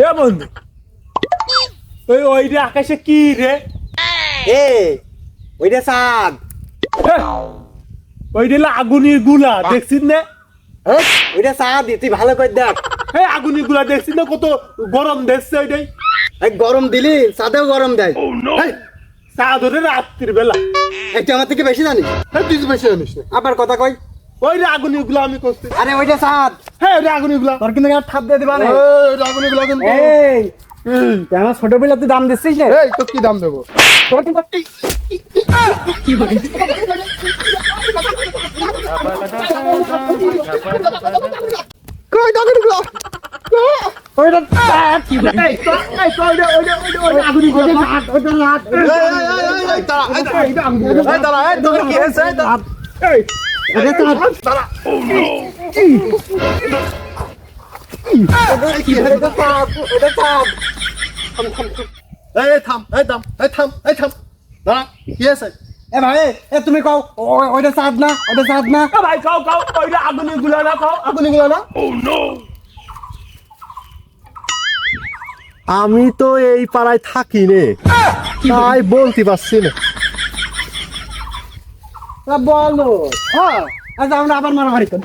এ বন্ধু ওইটা আকাশে কি রে? এ ওইটা চাঁদ। ওইটা হলো আগুনের গুলা, দেখছিস না? ওইটা চাঁদ, তুই ভালো করে দেখ। আগুনের গুলা দেখছিস না? কত গরম দেখছে ওইটাই। গরম দিলি চাঁদেও গরম দেয়। চা ধরে রাত্রির বেলা। তুই আমার থেকে বেশি জানিস। তুই তো বেশি জানিস না। আবার কথা কই। ওই যে আগুনের গুলা আমি করছি। আরে ওইটা চাঁদ। ওইটা আগুনের গুলা। তোর কিন্তু ঠাপ দিয়ে দিবা না। আগুনের গুলা কিন্তু। আমার ছোট বেলা তুই দাম দিচ্ছিস না। তো কি দাম দেবো? তোর কিন্তু কই আগুনের গুলা। ওইটা চাঁদ। আগুনের গুলা। ওইটা চাঁদ। তুমি কও ওইটা চাঁদ না, ওইটা চাঁদ না। ভাই খাও ওইটা আগুনের গুলা না, খাও আগুনের গুলা না। আমি তো এই পাড়ায় থাকি নে, তাই বলতে পারছি না। বলো হ্যাঁ, আচ্ছা আমরা আবার মারামারি করি।